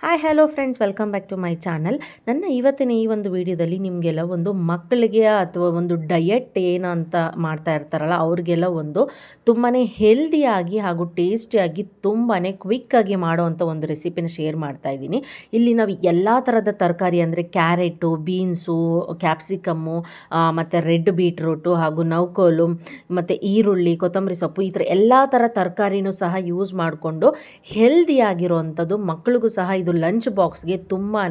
Hi hello friends, welcome back to my channel. ನನ್ನ ಇವತ್ತಿನ ಈ ಒಂದು ವಿಡಿಯೋದಲ್ಲಿ ನಿಮಗೆಲ್ಲ ಒಂದು ಮಕ್ಕಳಿಗೆ ಅಥವಾ ಒಂದು ಡಯಟ್ ಏನು ಅಂತ ಮಾಡ್ತಾ ಇರ್ತಾರಲ್ಲ ಅವ್ರಿಗೆಲ್ಲ ಒಂದು ತುಂಬಾ ಹೆಲ್ದಿಯಾಗಿ ಹಾಗೂ ಟೇಸ್ಟಿಯಾಗಿ ತುಂಬಾ ಕ್ವಿಕ್ಕಾಗಿ ಮಾಡೋವಂಥ ಒಂದು ರೆಸಿಪಿನ ಶೇರ್ ಮಾಡ್ತಾ ಇದ್ದೀನಿ. ಇಲ್ಲಿ ನಾವು ಎಲ್ಲ ಥರದ ತರಕಾರಿ ಅಂದರೆ ಕ್ಯಾರೆಟು, ಬೀನ್ಸು, ಕ್ಯಾಪ್ಸಿಕಮ್ಮು, ಮತ್ತು ರೆಡ್ ಬೀಟ್ರೂಟು ಹಾಗೂ ನೌಕೋಲು ಮತ್ತು ಈರುಳ್ಳಿ, ಕೊತ್ತಂಬರಿ ಸೊಪ್ಪು, ಈ ಥರ ಎಲ್ಲ ಥರ ತರಕಾರಿನೂ ಸಹ ಯೂಸ್ ಮಾಡಿಕೊಂಡು ಹೆಲ್ದಿಯಾಗಿರೋವಂಥದ್ದು ಮಕ್ಕಳಿಗೂ ಸಹ ಇದು ಲಂಚ್ ಬಾಕ್ಸ್ಗೆ ತುಂಬಾ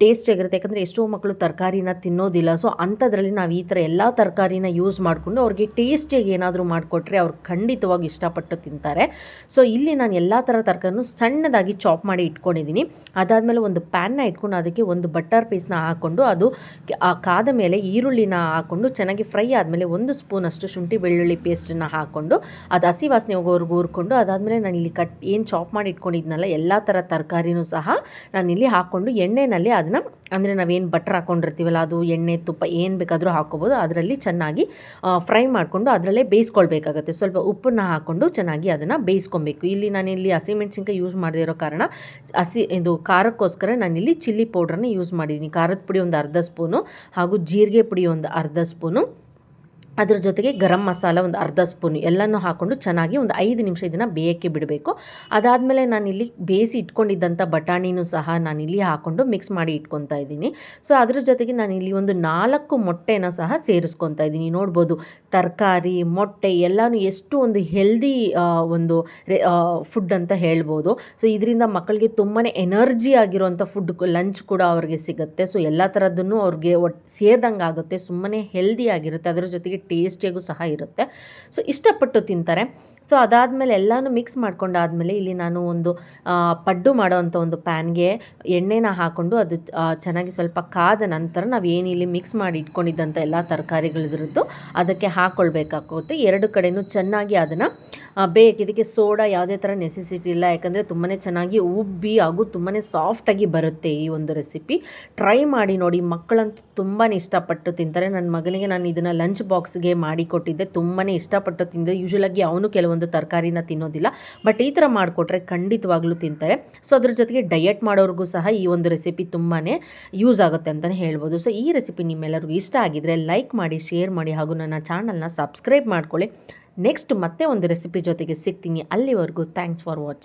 ಟೇಸ್ಟಿಯಾಗಿರುತ್ತೆ. ಯಾಕಂದರೆ ಎಷ್ಟೋ ಮಕ್ಕಳು ತರಕಾರಿನ ತಿನ್ನೋದಿಲ್ಲ. ಸೊ ಅಂಥದ್ರಲ್ಲಿ ನಾವು ಈ ಥರ ಎಲ್ಲ ತರಕಾರಿನ ಯೂಸ್ ಮಾಡಿಕೊಂಡು ಅವ್ರಿಗೆ ಟೇಸ್ಟಿಯಾಗಿ ಏನಾದರೂ ಮಾಡಿಕೊಟ್ರೆ ಅವ್ರು ಖಂಡಿತವಾಗಿ ಇಷ್ಟಪಟ್ಟು ತಿಂತಾರೆ. ಸೊ ಇಲ್ಲಿ ನಾನು ಎಲ್ಲ ಥರ ತರಕಾರಿನೂ ಸಣ್ಣದಾಗಿ ಚಾಪ್ ಮಾಡಿ ಇಟ್ಕೊಂಡಿದ್ದೀನಿ. ಅದಾದಮೇಲೆ ಒಂದು ಪ್ಯಾನ್ನ ಇಟ್ಕೊಂಡು ಅದಕ್ಕೆ ಒಂದು ಬಟರ್ ಪೀಸ್ನ ಹಾಕ್ಕೊಂಡು ಅದು ಕಾದ ಮೇಲೆ ಈರುಳ್ಳಿನ ಹಾಕ್ಕೊಂಡು ಚೆನ್ನಾಗಿ ಫ್ರೈ ಆದಮೇಲೆ 1 ಸ್ಪೂನಷ್ಟು ಶುಂಠಿ ಬೆಳ್ಳುಳ್ಳಿ ಪೇಸ್ಟನ್ನು ಹಾಕ್ಕೊಂಡು ಅದು ಹಸಿ ವಾಸನೆ ಹೋಗೋವರೆಗೂ ಹುರ್ಕೊಂಡು ಅದಾದಮೇಲೆ ನಾನು ಇಲ್ಲಿ ಏನು ಚಾಪ್ ಮಾಡಿ ಇಟ್ಕೊಂಡಿದ್ನಲ್ಲ ಎಲ್ಲ ಥರ ತರಕಾರಿನೂ ಸಹ ನಾನಿಲ್ಲಿ ಹಾಕ್ಕೊಂಡು ಎಣ್ಣೆಯಲ್ಲಿ ಅದನ್ನು ಅಂದರೆ ನಾವೇನು ಬಟರ್ ಹಾಕ್ಕೊಂಡಿರ್ತೀವಲ್ಲ ಅದು ಎಣ್ಣೆ ತುಪ್ಪ ಏನು ಬೇಕಾದರೂ ಹಾಕ್ಕೋಬೋದು. ಅದರಲ್ಲಿ ಚೆನ್ನಾಗಿ ಫ್ರೈ ಮಾಡಿಕೊಂಡು ಅದರಲ್ಲೇ ಬೇಯಿಸ್ಕೊಳ್ಬೇಕಾಗತ್ತೆ. ಸ್ವಲ್ಪ ಉಪ್ಪನ್ನು ಹಾಕ್ಕೊಂಡು ಚೆನ್ನಾಗಿ ಅದನ್ನು ಬೇಯಿಸ್ಕೊಬೇಕು. ಇಲ್ಲಿ ನಾನಿಲ್ಲಿ ಹಸಿಮೆಣ್ಸಿನ್ಕಾಯಿ ಯೂಸ್ ಮಾಡದೇ ಇರೋ ಕಾರಣ ಇದು ಖಾರಕ್ಕೋಸ್ಕರ ನಾನಿಲ್ಲಿ ಚಿಲ್ಲಿ ಪೌಡ್ರನ್ನ ಯೂಸ್ ಮಾಡಿದ್ದೀನಿ. ಖಾರದ ಪುಡಿ ಒಂದು ಅರ್ಧ ಸ್ಪೂನು ಹಾಗೂ ಜೀರಿಗೆ ಪುಡಿ ಒಂದು ಅರ್ಧ ಸ್ಪೂನು, ಅದ್ರ ಜೊತೆಗೆ ಗರಂ ಮಸಾಲ ಒಂದು ಅರ್ಧ ಸ್ಪೂನ್ ಎಲ್ಲನೂ ಹಾಕ್ಕೊಂಡು ಚೆನ್ನಾಗಿ ಒಂದು 5 ನಿಮಿಷ ಇದನ್ನು ಬೇಯಕ್ಕೆ ಬಿಡಬೇಕು. ಅದಾದಮೇಲೆ ನಾನಿಲ್ಲಿ ಬೇಯಿಸಿ ಇಟ್ಕೊಂಡಿದ್ದಂಥ ಬಟಾಣಿನೂ ಸಹ ನಾನಿಲ್ಲಿ ಹಾಕ್ಕೊಂಡು ಮಿಕ್ಸ್ ಮಾಡಿ ಇಟ್ಕೊತಾ ಇದ್ದೀನಿ. ಸೊ ಅದ್ರ ಜೊತೆಗೆ ನಾನಿಲ್ಲಿ ಒಂದು 4 ಮೊಟ್ಟೆನ ಸಹ ಸೇರಿಸ್ಕೊತಾ ಇದ್ದೀನಿ. ನೋಡ್ಬೋದು ತರಕಾರಿ, ಮೊಟ್ಟೆ ಎಲ್ಲನೂ ಎಷ್ಟು ಒಂದು ಹೆಲ್ದಿ ಒಂದು ಫುಡ್ ಅಂತ ಹೇಳ್ಬೋದು. ಸೊ ಇದರಿಂದ ಮಕ್ಕಳಿಗೆ ತುಂಬಾ ಎನರ್ಜಿ ಆಗಿರುವಂಥ ಫುಡ್ ಲಂಚ್ ಕೂಡ ಅವ್ರಿಗೆ ಸಿಗುತ್ತೆ. ಸೊ ಎಲ್ಲ ಥರದ್ದನ್ನು ಅವ್ರಿಗೆ ಸೇರಿದಂಗೆ ಆಗುತ್ತೆ, ಸುಮ್ಮನೆ ಹೆಲ್ದಿ ಆಗಿರುತ್ತೆ, ಅದರ ಜೊತೆಗೆ ಟೇಸ್ಟಿಯಾಗೂ ಸಹ ಇರುತ್ತೆ. ಸೊ ಇಷ್ಟಪಟ್ಟು ತಿಂತಾರೆ. ಸೊ ಅದಾದಮೇಲೆ ಎಲ್ಲನೂ ಮಿಕ್ಸ್ ಮಾಡ್ಕೊಂಡಾದಮೇಲೆ ಇಲ್ಲಿ ನಾನು ಒಂದು ಪಡ್ಡು ಮಾಡೋವಂಥ ಒಂದು ಪ್ಯಾನ್ಗೆ ಎಣ್ಣೆನ ಹಾಕ್ಕೊಂಡು ಅದು ಚೆನ್ನಾಗಿ ಸ್ವಲ್ಪ ಕಾದ ನಂತರ ನಾವು ಏನಿಲ್ಲಿ ಮಿಕ್ಸ್ ಮಾಡಿ ಇಟ್ಕೊಂಡಿದ್ದಂಥ ಎಲ್ಲ ತರಕಾರಿಗಳಿದ್ರದ್ದು ಅದಕ್ಕೆ ಹಾಕ್ಕೊಳ್ಬೇಕಾಗುತ್ತೆ. 2 ಕಡೆಯೂ ಚೆನ್ನಾಗಿ ಅದನ್ನು ಇದಕ್ಕೆ ಸೋಡಾ ಯಾವುದೇ ಥರ ನೆಸೆಸಿಟಿ ಇಲ್ಲ. ಯಾಕಂದರೆ ತುಂಬಾ ಚೆನ್ನಾಗಿ ಉಬ್ಬಿ ಹಾಗೂ ತುಂಬಾ ಸಾಫ್ಟಾಗಿ ಬರುತ್ತೆ ಈ ಒಂದು ರೆಸಿಪಿ. ಟ್ರೈ ಮಾಡಿ ನೋಡಿ, ಮಕ್ಕಳಂತೂ ತುಂಬಾ ಇಷ್ಟಪಟ್ಟು ತಿಂತಾರೆ. ನನ್ನ ಮಗನಿಗೆ ನಾನು ಇದನ್ನು ಲಂಚ್ ಬಾಕ್ಸ್ಗೆ ಮಾಡಿಕೊಟ್ಟಿದ್ದೆ, ತುಂಬಾ ಇಷ್ಟಪಟ್ಟು ತಿಂದೆ. ಯೂಶ್ವಲಾಗಿ ಅವನು ಕೆಲವೊಂದು ತರಕಾರಿನ ತಿನ್ನೋದಿಲ್ಲ, ಬಟ್ ಈ ಥರ ಮಾಡಿಕೊಟ್ರೆ ಖಂಡಿತವಾಗ್ಲೂ ತಿಂತಾರೆ. ಸೊ ಅದ್ರ ಜೊತೆಗೆ ಡಯಟ್ ಮಾಡೋರಿಗೂ ಸಹ ಈ ಒಂದು ರೆಸಿಪಿ ತುಂಬಾ ಯೂಸ್ ಆಗುತ್ತೆ ಅಂತಲೇ ಹೇಳ್ಬೋದು. ಸೊ ಈ ರೆಸಿಪಿ ನಿಮ್ಮೆಲ್ಲರಿಗೂ ಇಷ್ಟ ಆಗಿದ್ರೆ ಲೈಕ್ ಮಾಡಿ, ಶೇರ್ ಮಾಡಿ ಹಾಗೂ ನನ್ನ ಚಾನಲ್ನ ಸಬ್ಸ್ಕ್ರೈಬ್ ಮಾಡ್ಕೊಳ್ಳಿ. ನೆಕ್ಸ್ಟ್ ಮತ್ತೆ ಒಂದು ರೆಸಿಪಿ ಜೊತೆಗೆ ಸಿಗ್ತೀನಿ. ಅಲ್ಲಿವರೆಗೂ ಥ್ಯಾಂಕ್ಸ್ ಫಾರ್ ವಾಚಿಂಗ್.